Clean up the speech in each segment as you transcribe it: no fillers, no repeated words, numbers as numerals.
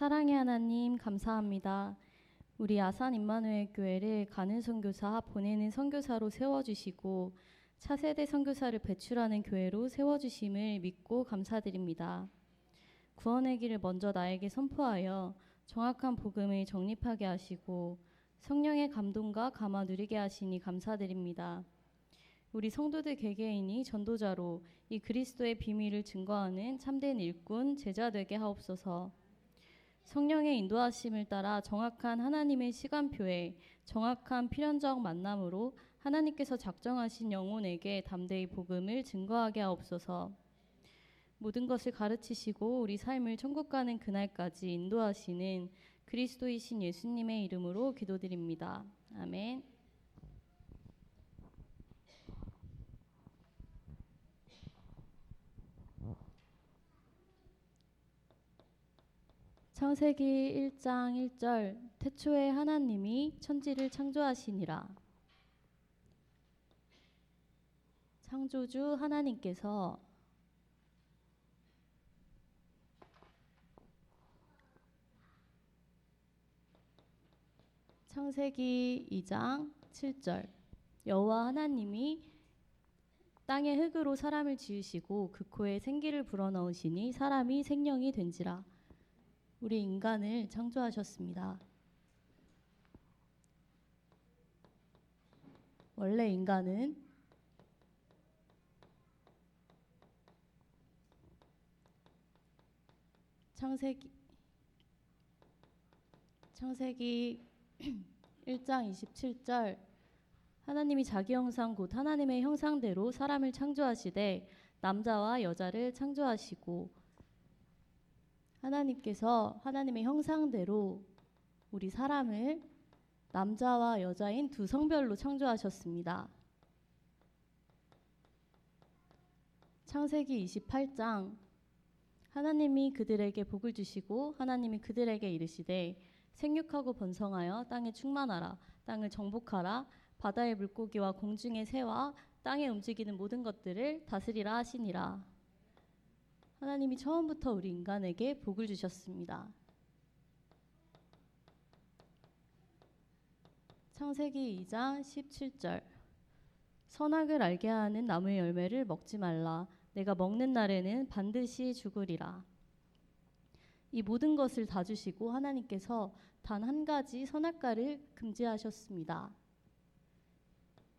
사랑의 하나님 감사합니다. 우리 아산 임마누엘 교회를 가는 선교사, 보내는 선교사로 세워주시고 차세대 선교사를 배출하는 교회로 세워주심을 믿고 감사드립니다. 구원의 길을 먼저 나에게 선포하여 정확한 복음을 정립하게 하시고 성령의 감동과 감화 누리게 하시니 감사드립니다. 우리 성도들 개개인이 전도자로 이 그리스도의 비밀을 증거하는 참된 일꾼, 제자 되게 하옵소서. 성령의 인도하심을 따라 정확한 하나님의 시간표에 정확한 필연적 만남으로 하나님께서 작정하신 영혼에게 담대히 복음을 증거하게 하옵소서. 모든 것을 가르치시고 우리 삶을 천국 가는 그날까지 인도하시는 그리스도이신 예수님의 이름으로 기도드립니다. 아멘. 창세기 1장 1절 태초에 하나님이 천지를 창조하시니라. 창조주 하나님께서 창세기 2장 7절 여호와 하나님이 땅의 흙으로 사람을 지으시고 그 코에 생기를 불어넣으시니 사람이 생명이 된지라. 우리 인간을 창조하셨습니다. 원래 인간은 창세기 1장 27절 하나님이 자기 형상 곧 하나님의 형상대로 사람을 창조하시되 남자와 여자를 창조하시고 하나님께서 하나님의 형상대로 우리 사람을 남자와 여자인 두 성별로 창조하셨습니다. 창세기 28장 하나님이 그들에게 복을 주시고 하나님이 그들에게 이르시되 생육하고 번성하여 땅에 충만하라. 땅을 정복하라. 바다의 물고기와 공중의 새와 땅에 움직이는 모든 것들을 다스리라 하시니라. 하나님이 처음부터 우리 인간에게 복을 주셨습니다. 창세기 2장 17절 선악을 알게 하는 나무의 열매를 먹지 말라. 내가 먹는 날에는 반드시 죽으리라. 이 모든 것을 다 주시고 하나님께서 단 한 가지 선악과를 금지하셨습니다.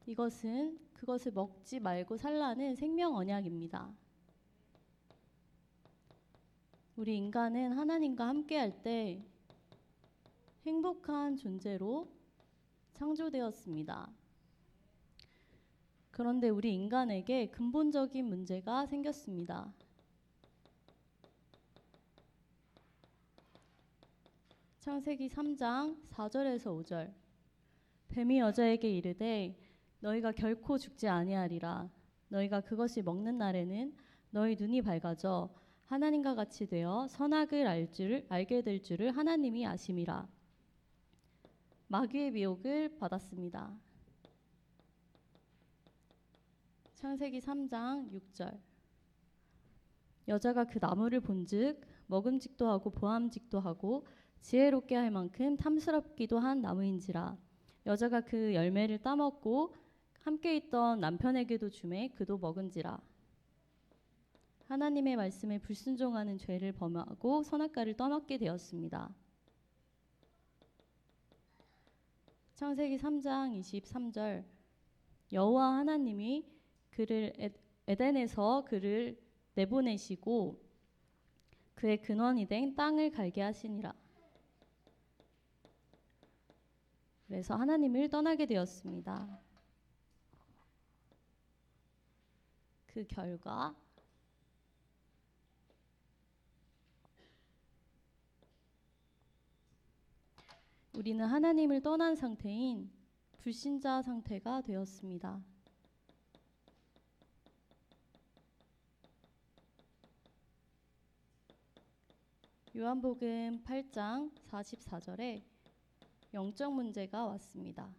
이것은 그것을 먹지 말고 살라는 생명 언약입니다. 우리 인간은 하나님과 함께할 때 행복한 존재로 창조되었습니다. 그런데 우리 인간에게 근본적인 문제가 생겼습니다. 창세기 3장 4절에서 5절 뱀이 여자에게 이르되 너희가 결코 죽지 아니하리라. 너희가 그것을 먹는 날에는 너희 눈이 밝아져 하나님과 같이 되어 선악을 알게 될 줄을 하나님이 아심이라. 마귀의 미혹을 받았습니다. 창세기 3장 6절 여자가 그 나무를 본즉 먹음직도 하고 보암직도 하고 지혜롭게 할 만큼 탐스럽기도 한 나무인지라. 여자가 그 열매를 따먹고 함께 있던 남편에게도 주매 그도 먹은지라. 하나님의 말씀에 불순종하는 죄를 범하고 선악과를 떠먹게 되었습니다. 창세기 3장 23절 여호와 하나님이 그를 에덴에서 그를 내보내시고 그의 근원이 된 땅을 갈게 하시니라. 그래서 하나님을 떠나게 되었습니다. 그 결과 우리는 하나님을 떠난 상태인 불신자 상태가 되었습니다. 요한복음 8장 44절에 영적 문제가 왔습니다.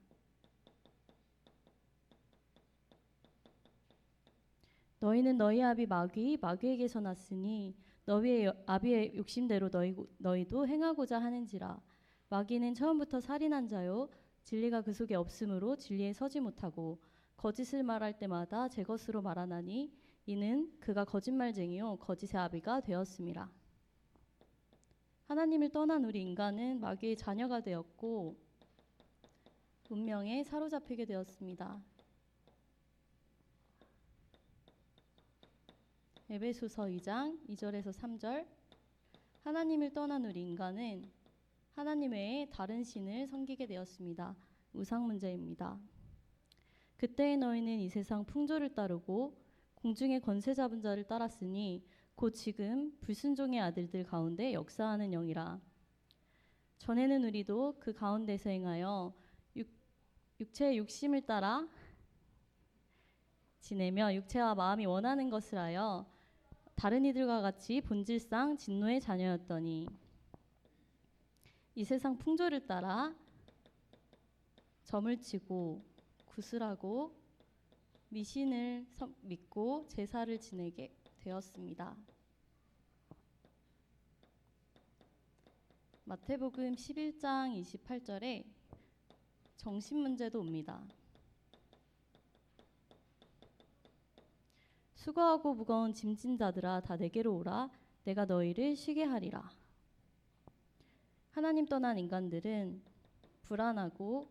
너희는 너희 아비 마귀에게서 났으니 너희의 아비의 욕심대로 너희도 행하고자 하는지라. 마귀는 처음부터 살인한 자요 진리가 그 속에 없으므로 진리에 서지 못하고 거짓을 말할 때마다 제 것으로 말하나니 이는 그가 거짓말쟁이요 거짓의 아비가 되었음이라. 하나님을 떠난 우리 인간은 마귀의 자녀가 되었고 운명에 사로잡히게 되었습니다. 에베소서 2장 2절에서 3절. 하나님을 떠난 우리 인간은 하나님 외에 다른 신을 섬기게 되었습니다. 우상 문제입니다. 그때의 너희는 이 세상 풍조를 따르고 공중의 권세 잡은 자를 따랐으니 곧 지금 불순종의 아들들 가운데 역사하는 영이라. 전에는 우리도 그 가운데서 행하여 육체의 욕심을 따라 지내며 육체와 마음이 원하는 것을 하여 다른 이들과 같이 본질상 진노의 자녀였더니 이 세상 풍조를 따라 점을 치고 구슬하고 미신을 믿고 제사를 지내게 되었습니다. 마태복음 11장 28절에 정신 문제도 옵니다. 수고하고 무거운 짐진 자들아 다 내게로 오라 내가 너희를 쉬게 하리라. 하나님 떠난 인간들은 불안하고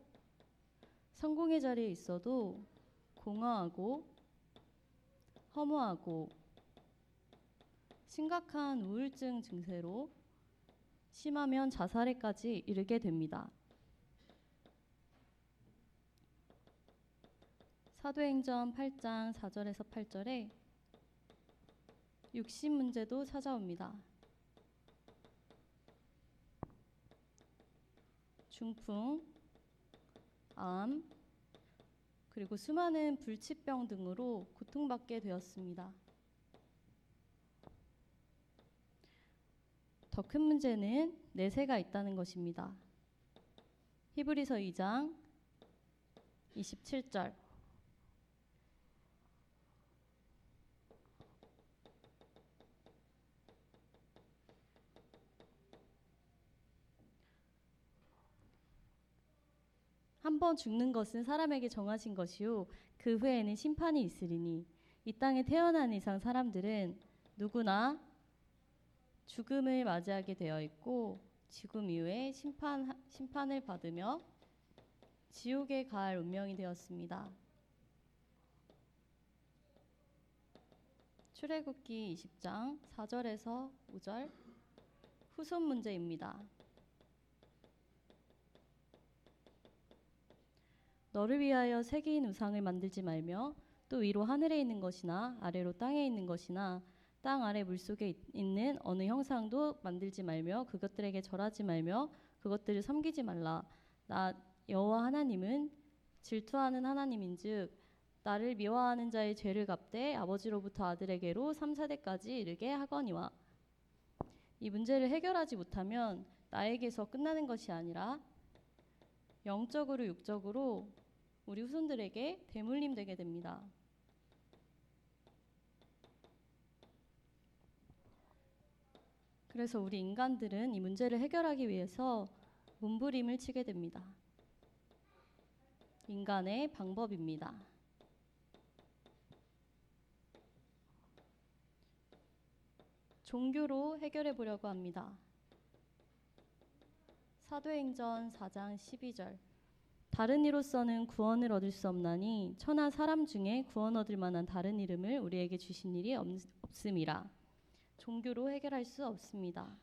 성공의 자리에 있어도 공허하고 허무하고 심각한 우울증 증세로 심하면 자살에까지 이르게 됩니다. 사도행전 8장 4절에서 8절에 육신 문제도 찾아옵니다. 중풍, 암, 그리고 수많은 불치병 등으로 고통받게 되었습니다. 더 큰 문제는 내세가 있다는 것입니다. 히브리서 2장 27절. 한 번 죽는 것은 사람에게 정하신 것이요 그 후에는 심판이 있으리니 이 땅에 태어난 이상 사람들은 누구나 죽음을 맞이하게 되어 있고 죽음 이후에 심판을 받으며 지옥에 갈 운명이 되었습니다. 출애굽기 20장 4절에서 5절 후손 문제입니다. 너를 위하여 새긴 우상을 만들지 말며 또 위로 하늘에 있는 것이나 아래로 땅에 있는 것이나 땅 아래 물속에 있는 어느 형상도 만들지 말며 그것들에게 절하지 말며 그것들을 섬기지 말라. 나 여호와 하나님은 질투하는 하나님인즉 나를 미워하는 자의 죄를 갚되 아버지로부터 아들에게로 3, 4대까지 이르게 하거니와. 이 문제를 해결하지 못하면 나에게서 끝나는 것이 아니라 영적으로 육적으로 우리 후손들에게 대물림 되게 됩니다. 그래서 우리 인간들은 이 문제를 해결하기 위해서 몸부림을 치게 됩니다. 인간의 방법입니다. 종교로 해결해 보려고 합니다. 사도행전 4장 12절. 다른 이로서는 구원을 얻을 수 없나니 천하 사람 중에 구원 얻을 만한 다른 이름을 우리에게 주신 일이 없음이라. 종교로 해결할 수 없습니다.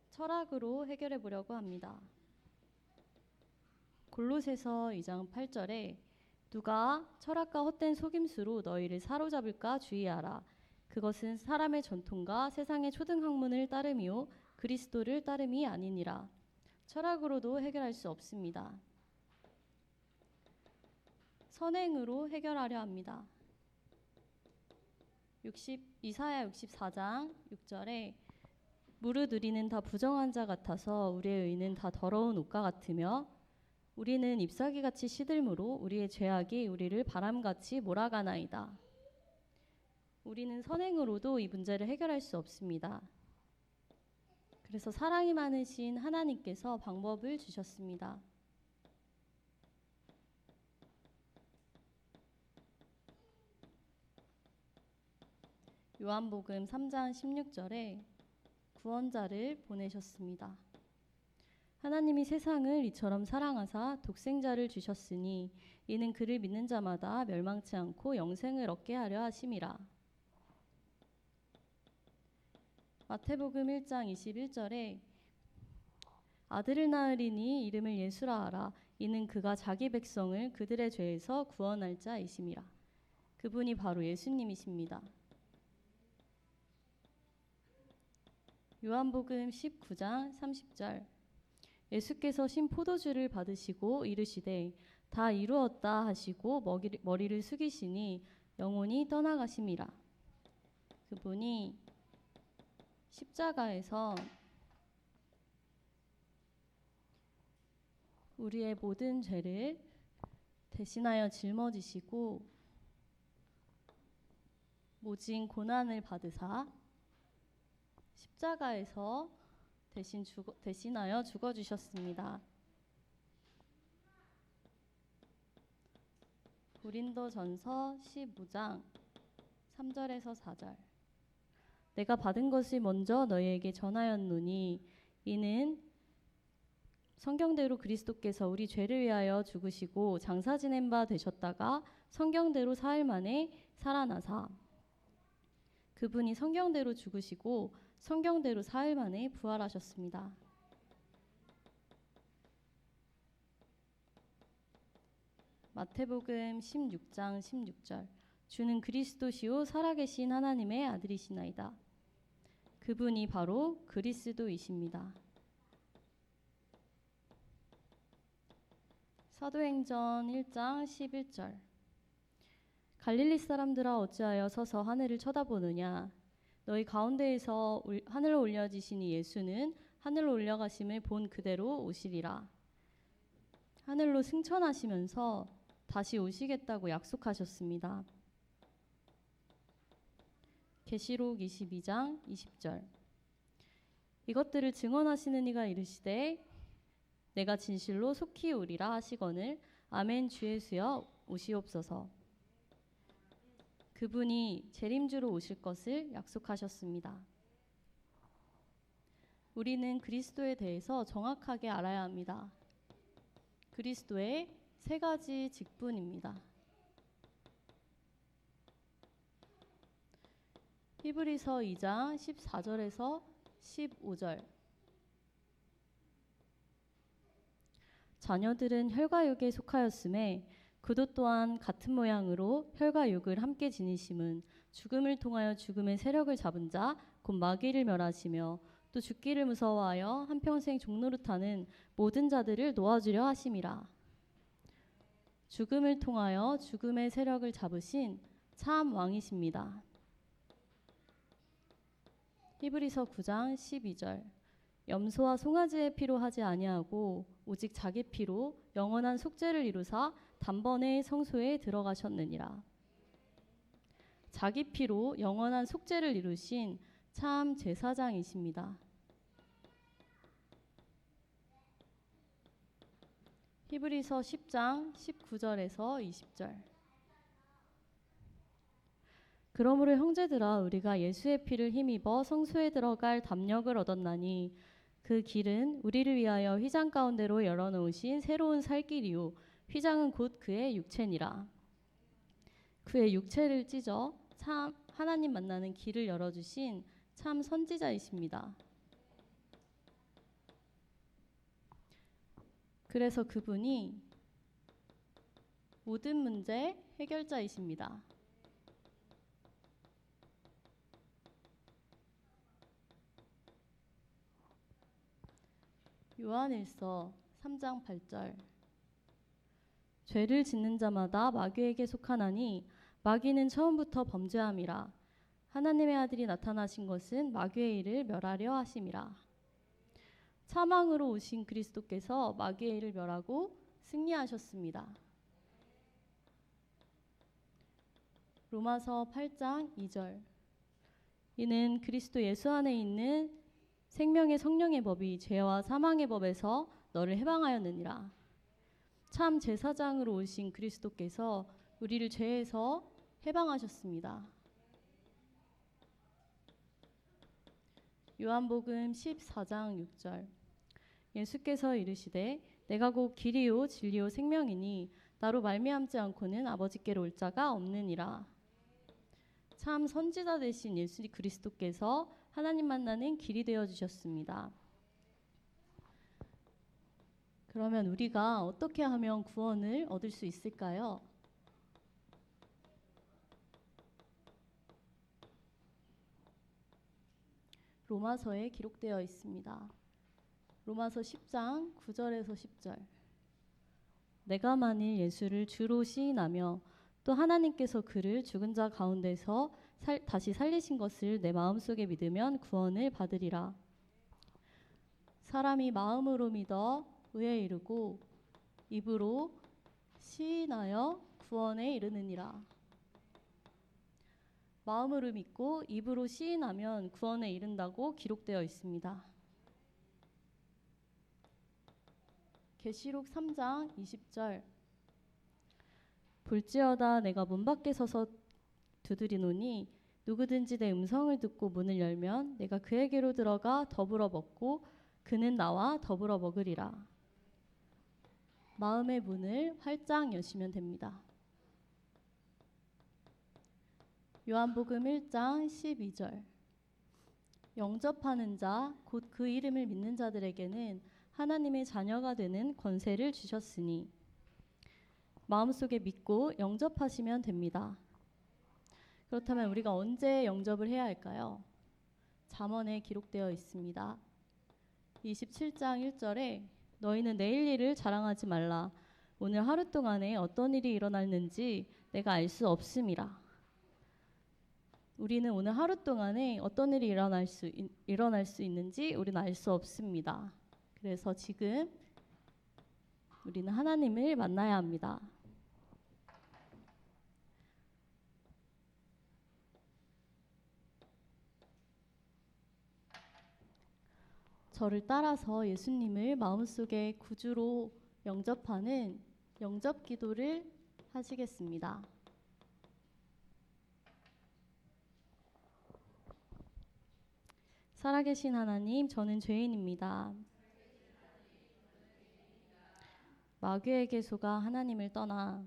철학으로 해결해 보려고 합니다. 골로새서 2장 8절에 누가 철학과 헛된 속임수로 너희를 사로잡을까 주의하라. 그것은 사람의 전통과 세상의 초등학문을 따름이요 그리스도를 따름이 아니니라. 철학으로도 해결할 수 없습니다. 선행으로 해결하려 합니다. 이사야 64장 6절에 무릇 우리는 다 부정한 자 같아서 우리의 의는 다 더러운 옷과 같으며 우리는 잎사귀같이 시들므로 우리의 죄악이 우리를 바람같이 몰아가나이다. 우리는 선행으로도 이 문제를 해결할 수 없습니다. 그래서 사랑이 많으신 하나님께서 방법을 주셨습니다. 요한복음 3장 16절에 구원자를 보내셨습니다. 하나님이 세상을 이처럼 사랑하사 독생자를 주셨으니 이는 그를 믿는 자마다 멸망치 않고 영생을 얻게 하려 하심이라. 마태복음 1장 21절에 아들을 낳으리니 이름을 예수라 하라. 이는 그가 자기 백성을 그들의 죄에서 구원할 자이심이라. 그분이 바로 예수님이십니다. 요한복음 19장 30절 예수께서 신 포도주를 받으시고 이르시되 다 이루었다 하시고 머리를 숙이시니 영혼이 떠나가심이라. 그분이 십자가에서 우리의 모든 죄를 대신하여 짊어지시고 모진 고난을 받으사 십자가에서 대신하여 죽어주셨습니다. 고린도전서 15장 3절에서 4절 내가 받은 것을 먼저 너희에게 전하였노니 이는 성경대로 그리스도께서 우리 죄를 위하여 죽으시고 장사 지낸 바 되셨다가 성경대로 사흘 만에 살아나사 그분이 성경대로 죽으시고 성경대로 사흘 만에 부활하셨습니다. 마태복음 16장 16절 주는 그리스도시요 살아계신 하나님의 아들이시나이다. 그분이 바로 그리스도이십니다. 사도행전 1장 11절 갈릴리 사람들아 어찌하여 서서 하늘을 쳐다보느냐 너희 가운데에서 하늘로 올려지시니 예수는 하늘로 올려가심을 본 그대로 오시리라. 하늘로 승천하시면서 다시 오시겠다고 약속하셨습니다. 계시록 22장 20절 이것들을 증언하시는 이가 이르시되 내가 진실로 속히 오리라 하시거늘 아멘 주 예수여 오시옵소서. 그분이 재림주로 오실 것을 약속하셨습니다. 우리는 그리스도에 대해서 정확하게 알아야 합니다. 그리스도의 세 가지 직분입니다. 히브리서 2장 14절에서 15절 자녀들은 혈과 육에 속하였음에 그도 또한 같은 모양으로 혈과 육을 함께 지니심은 죽음을 통하여 죽음의 세력을 잡은 자 곧 마귀를 멸하시며 또 죽기를 무서워하여 한평생 종노릇하는 모든 자들을 놓아주려 하심이라. 죽음을 통하여 죽음의 세력을 잡으신 참 왕이십니다. 히브리서 9장 12절 염소와 송아지의 피로 하지 아니하고 오직 자기 피로 영원한 속죄를 이루사 단번에 성소에 들어가셨느니라. 자기 피로 영원한 속죄를 이루신 참 제사장이십니다. 히브리서 10장 19절에서 20절 그러므로 형제들아 우리가 예수의 피를 힘입어 성소에 들어갈 담력을 얻었나니 그 길은 우리를 위하여 휘장 가운데로 열어놓으신 새로운 살 길이요 휘장은 곧 그의 육체니라. 그의 육체를 찢어 참 하나님 만나는 길을 열어주신 참 선지자이십니다. 그래서 그분이 모든 문제 해결자이십니다. 요한일서 3장 8절 죄를 짓는 자마다 마귀에게 속하나니 마귀는 처음부터 범죄함이라. 하나님의 아들이 나타나신 것은 마귀의 일을 멸하려 하심이라. 사망으로 오신 그리스도께서 마귀의 일을 멸하고 승리하셨습니다. 로마서 8장 2절. 이는 그리스도 예수 안에 있는 생명의 성령의 법이 죄와 사망의 법에서 너를 해방하였느니라. 참 제사장으로 오신 그리스도께서 우리를 죄에서 해방하셨습니다. 요한복음 14장 6절. 예수께서 이르시되 내가 곧 길이요 진리요 생명이니 나로 말미암지 않고는 아버지께로 올 자가 없느니라. 참 선지자 되신 예수 그리스도께서 하나님 만나는 길이 되어 주셨습니다. 그러면 우리가 어떻게 하면 구원을 얻을 수 있을까요? 로마서에 기록되어 있습니다. 로마서 10장 9절에서 10절. 내가 만일 예수를 주로 시인하며 또 하나님께서 그를 죽은 자 가운데서 다시 살리신 것을 내 마음속에 믿으면 구원을 받으리라. 사람이 마음으로 믿어 의에 이르고 입으로 시인하여 구원에 이르느니라. 마음으로 믿고 입으로 시인하면 구원에 이른다고 기록되어 있습니다. 계시록 3장 20절. 볼지어다 내가 문 밖에 서서 두드리노니 누구든지 내 음성을 듣고 문을 열면 내가 그에게로 들어가 더불어 먹고 그는 나와 더불어 먹으리라. 마음의 문을 활짝 여시면 됩니다. 요한복음 1장 12절. 영접하는 자 곧 그 이름을 믿는 자들에게는 하나님의 자녀가 되는 권세를 주셨으니. 마음속에 믿고 영접하시면 됩니다. 그렇다면 우리가 언제 영접을 해야 할까요? 잠언에 기록되어 있습니다. 27장 1절에 너희는 내일 일을 자랑하지 말라. 오늘 하루 동안에 어떤 일이 일어났는지 내가 알 수 없음이라. 우리는 오늘 하루 동안에 어떤 일이 일어날 수 있는지 우리는 알 수 없습니다. 그래서 지금 우리는 하나님을 만나야 합니다. 저를 따라서 예수님을 마음속에 구주로 영접하는 영접 기도를 하시겠습니다. 살아계신 하나님, 저는 죄인입니다. 마귀에게 속아 하나님을 떠나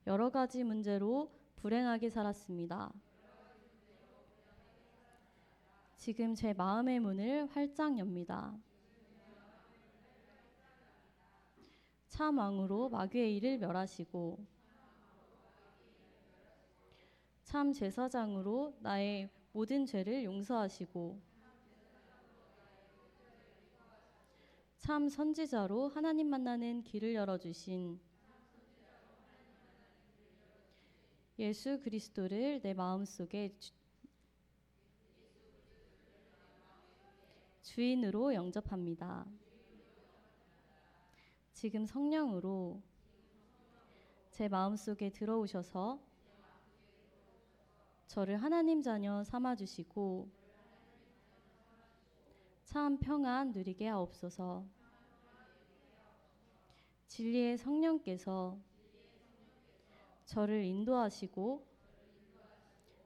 여러 가지 문제로 불행하게 살았습니다. 지금 제 마음의 문을 활짝 엽니다. 참 왕으로 마귀의 일을 멸하시고 참 제사장으로 나의 모든 죄를 용서하시고 참 선지자로 하나님 만나는 길을 열어주신 예수 그리스도를 내 마음속에 주인으로 영접합니다. 지금 성령으로 제 마음속에 들어오셔서 저를 하나님 자녀 삼아주시고 참 평안 누리게 하옵소서. 진리의 성령께서 저를 인도하시고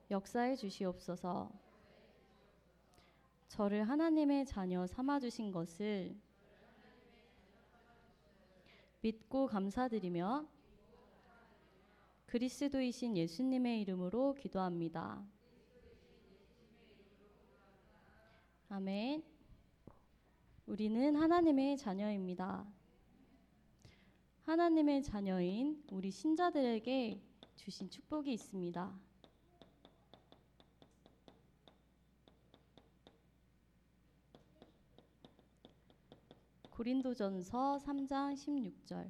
역사해 주시옵소서. 저를 하나님의 자녀 삼아주신 것을 믿고 감사드리며 그리스도이신 예수님의 이름으로 기도합니다. 아멘. 우리는 하나님의 자녀입니다. 하나님의 자녀인 우리 신자들에게 주신 축복이 있습니다. 고린도전서 3장 16절.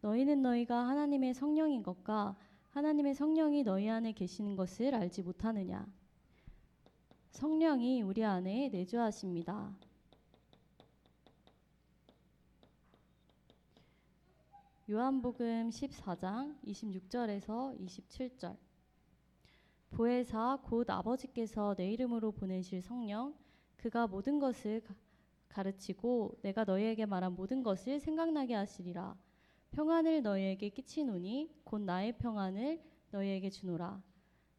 너희는 너희가 하나님의 성령인 것과 하나님의 성령이 너희 안에 계시는 것을 알지 못하느냐. 성령이 우리 안에 내주하십니다. 요한복음 14장 26절에서 27절. 보혜사 곧 아버지께서 내 이름으로 보내실 성령 그가 모든 것을 가르치고 내가 너희에게 말한 모든 것을 생각나게 하시리라. 평안을 너희에게 끼치노니 곧 나의 평안을 너희에게 주노라.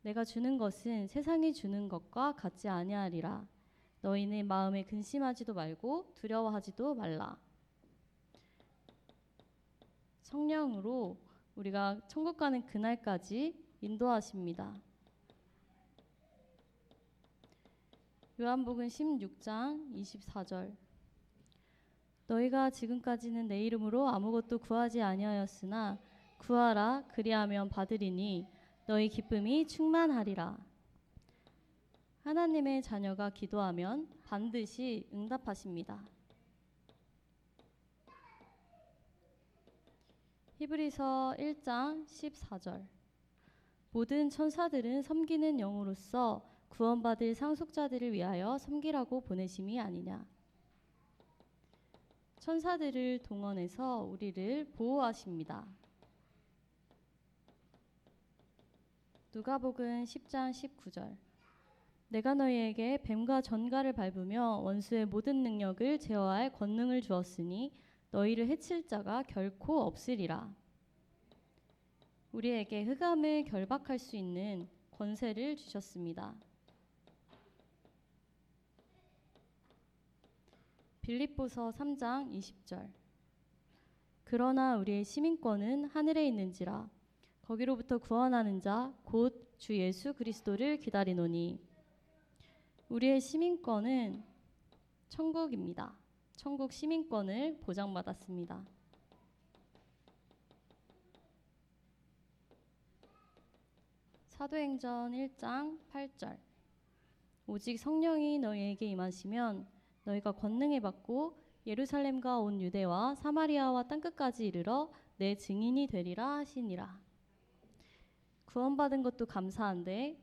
내가 주는 것은 세상이 주는 것과 같지 아니하리라. 너희는 마음에 근심하지도 말고 두려워하지도 말라. 성령으로 우리가 천국 가는 그날까지 인도하십니다. 요한복음 16장 24절. 너희가 지금까지는 내 이름으로 아무것도 구하지 아니하였으나 구하라 그리하면 받으리니 너희 기쁨이 충만하리라. 하나님의 자녀가 기도하면 반드시 응답하십니다. 히브리서 1장 14절. 모든 천사들은 섬기는 영으로서 구원받을 상속자들을 위하여 섬기라고 보내심이 아니냐. 천사들을 동원해서 우리를 보호하십니다. 누가복음 10장 19절. 내가 너희에게 뱀과 전갈을 밟으며 원수의 모든 능력을 제어할 권능을 주었으니 너희를 해칠 자가 결코 없으리라. 우리에게 흑암을 결박할 수 있는 권세를 주셨습니다. 빌립보서 3장 20절. 그러나 우리의 시민권은 하늘에 있는지라 거기로부터 구원하는 자 곧 주 예수 그리스도를 기다리노니. 우리의 시민권은 천국입니다. 천국 시민권을 보장받았습니다. 사도행전 1장 8절. 오직 성령이 너희에게 임하시면 너희가 권능을 받고 예루살렘과 온 유대와 사마리아와 땅끝까지 이르러 내 증인이 되리라 하시니라. 구원받은 것도 감사한데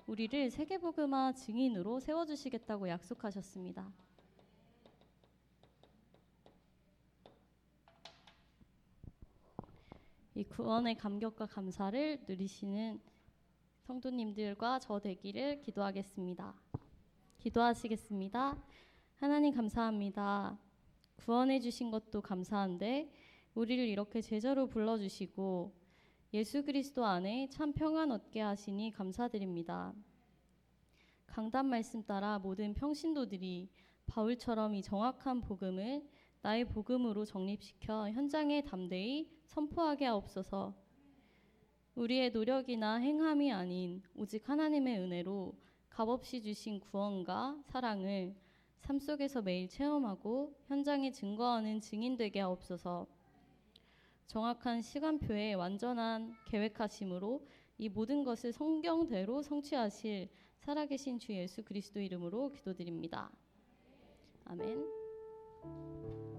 우리를 세계복음화 증인으로 세워주시겠다고 약속하셨습니다. 이 구원의 감격과 감사를 누리시는 성도님들과 저 되기를 기도하겠습니다. 기도하시겠습니다. 하나님 감사합니다. 구원해 주신 것도 감사한데 우리를 이렇게 제자로 불러주시고 예수 그리스도 안에 참 평안 얻게 하시니 감사드립니다. 강단 말씀 따라 모든 평신도들이 바울처럼 이 정확한 복음을 나의 복음으로 정립시켜 현장에 담대히 선포하게 하옵소서. 우리의 노력이나 행함이 아닌 오직 하나님의 은혜로 값없이 주신 구원과 사랑을 삶 속에서 매일 체험하고 현장에 증거하는 증인 되게 하옵소서. 정확한 시간표에 완전한 계획하심으로 이 모든 것을 성경대로 성취하실 살아계신 주 예수 그리스도 이름으로 기도드립니다. 아멘.